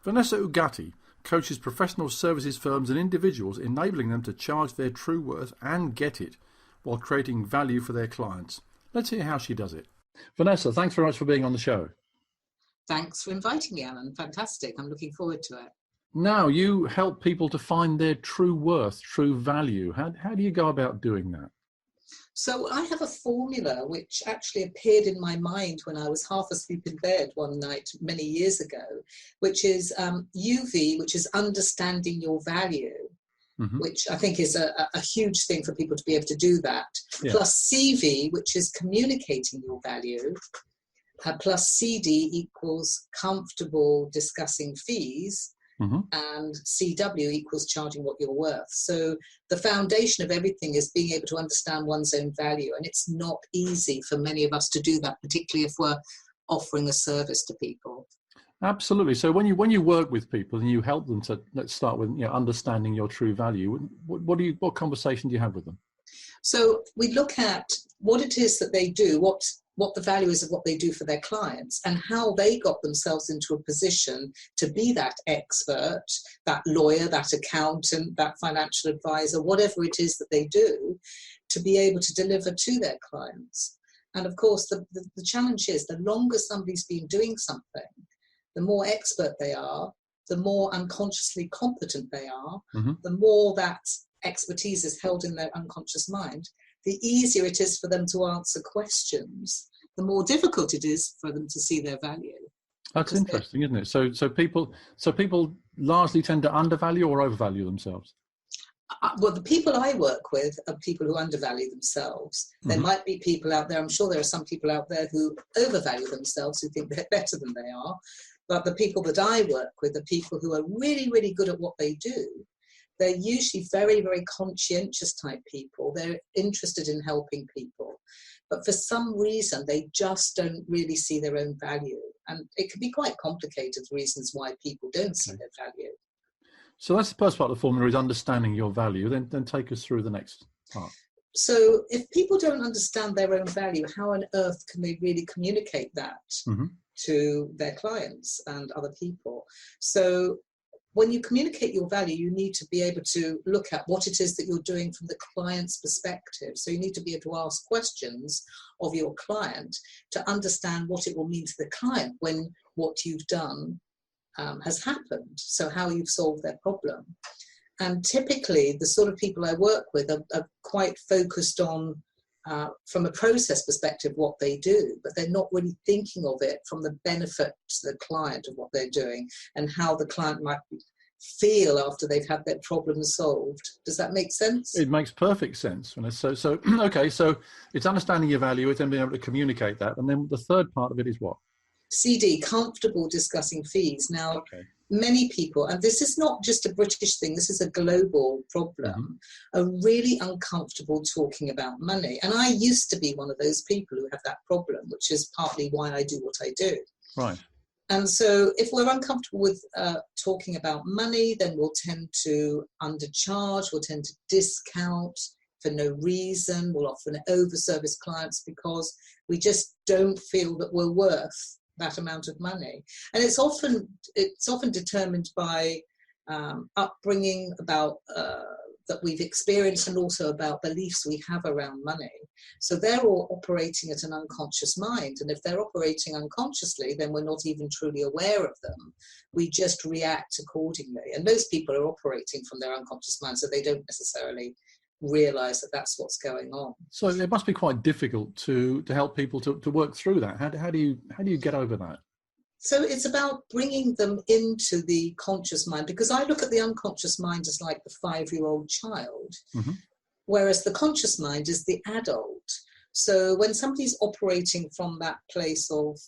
Vanessa Ugatti coaches professional services firms and individuals, enabling them to charge their true worth and get it while creating value for their clients. Let's hear how she does it. Vanessa, thanks very much for being on the show. Thanks for inviting me, Alan. Fantastic. I'm looking forward to it. Now, you help people to find their true worth, true value. How do you go about doing that? So I have a formula which actually appeared in my mind when I was half asleep in bed one night many years ago, which is UV, which is understanding your value, which I think is a huge thing for people to be able to do that, plus CV, which is communicating your value, plus CD equals comfortable discussing fees, and CW equals charging what you're worth. So the foundation of everything is being able to understand one's own value. And it's not easy for many of us to do that, particularly if we're offering a service to people. Absolutely. So when you work with people and you help them to, let's start with understanding your true value, what conversation do you have with them? So we look at what it is that they do, what the value is of what they do for their clients, and how they got themselves into a position to be that expert, that lawyer, that accountant, that financial advisor, whatever it is that they do, to be able to deliver to their clients. And of course, the challenge is the longer somebody's been doing something, the more expert they are, the more unconsciously competent they are, the more that expertise is held in their unconscious mind, the easier it is for them to answer questions, the more difficult it is for them to see their value. That's interesting, isn't it? So people largely tend to undervalue or overvalue themselves. Well, the people I work with are people who undervalue themselves. There might be people out there, I'm sure there are some people out there who overvalue themselves, who think they're better than they are. But the people that I work with are people who are really, really good at what they do. They're usually very, very conscientious type people. They're interested in helping people. But for some reason, they just don't really see their own value. And it can be quite complicated reasons why people don't see their value. So that's the first part of the formula, is understanding your value. Then take us through the next part. So if people don't understand their own value, how on earth can they really communicate that to their clients and other people? So when you communicate your value, you need to be able to look at what it is that you're doing from the client's perspective. So you need to be able to ask questions of your client to understand what it will mean to the client when what you've done has happened. So how you've solved their problem. And typically, the sort of people I work with are quite focused on, from a process perspective, what they do, but they're not really thinking of it from the benefit to the client of what they're doing and how the client might feel after they've had their problem solved. Does that make sense? It makes perfect sense. So okay, so it's understanding your value, it's then being able to communicate that. And then the third part of it is what? CD, comfortable discussing fees. Now, many people, and this is not just a British thing, this is a global problem, are really uncomfortable talking about money. And I used to be one of those people who have that problem, which is partly why I do what I do. Right. And so if we're uncomfortable with talking about money, then we'll tend to undercharge, we'll tend to discount for no reason, we'll often overservice clients because we just don't feel that we're worth that amount of money. And it's often determined by upbringing about that we've experienced, and also about beliefs we have around money. So they're all operating at an unconscious mind, and if they're operating unconsciously, then we're not even truly aware of them. We just react accordingly, and most people are operating from their unconscious mind, so they don't necessarily realize that that's what's going on. So it must be quite difficult to help people to work through that. How do you get over that? So it's about bringing them into the conscious mind, because I look at the unconscious mind as like the 5-year-old child, whereas the conscious mind is the adult. So when somebody's operating from that place of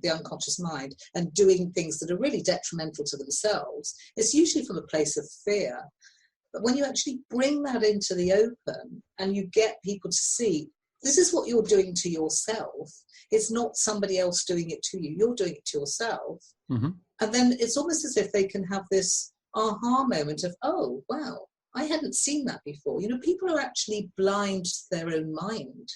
the unconscious mind and doing things that are really detrimental to themselves, it's usually from a place of fear. But when you actually bring that into the open and you get people to see, this is what you're doing to yourself. It's not somebody else doing it to you. You're doing it to yourself. And then it's almost as if they can have this aha moment of, oh, wow, I hadn't seen that before. You know, people are actually blind to their own mind.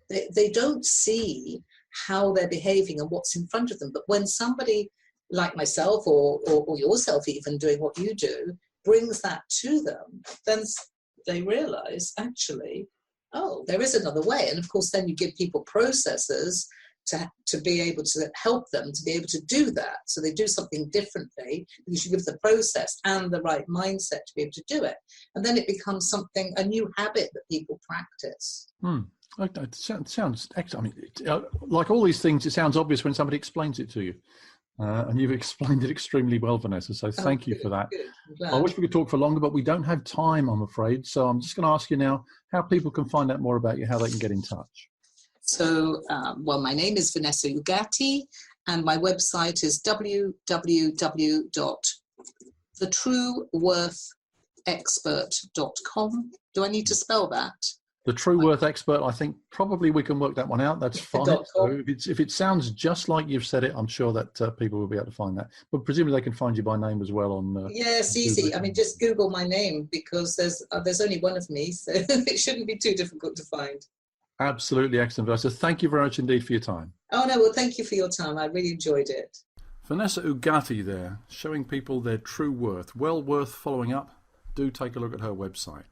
They don't see how they're behaving and what's in front of them. But when somebody like myself or yourself even doing what you do, brings that to them, then they realize actually, oh, there is another way. And of course, then you give people processes to be able to help them to be able to do that. So they do something differently because you give the process and the right mindset to be able to do it. And then it becomes something, a new habit that people practice. It sounds excellent. I mean, like all these things, it sounds obvious when somebody explains it to you. And you've explained it extremely well, Vanessa. So thank you for that. I wish we could talk for longer, but we don't have time, I'm afraid. So I'm just going to ask you now how people can find out more about you, how they can get in touch. So, well, my name is Vanessa Ugatti, and my website is www.thetrueworthexpert.com. Do I need to spell that? The True Worth Expert, I think probably we can work that one out. That's fine. So if it sounds just like you've said it, I'm sure that people will be able to find that. But presumably they can find you by name as well on. Yes, easy. I mean, just Google my name because there's only one of me, so it shouldn't be too difficult to find. Absolutely excellent, Vanessa. Thank you very much indeed for your time. Oh no, well, thank you for your time. I really enjoyed it. Vanessa Ugatti there, showing people their true worth. Well worth following up. Do take a look at her website.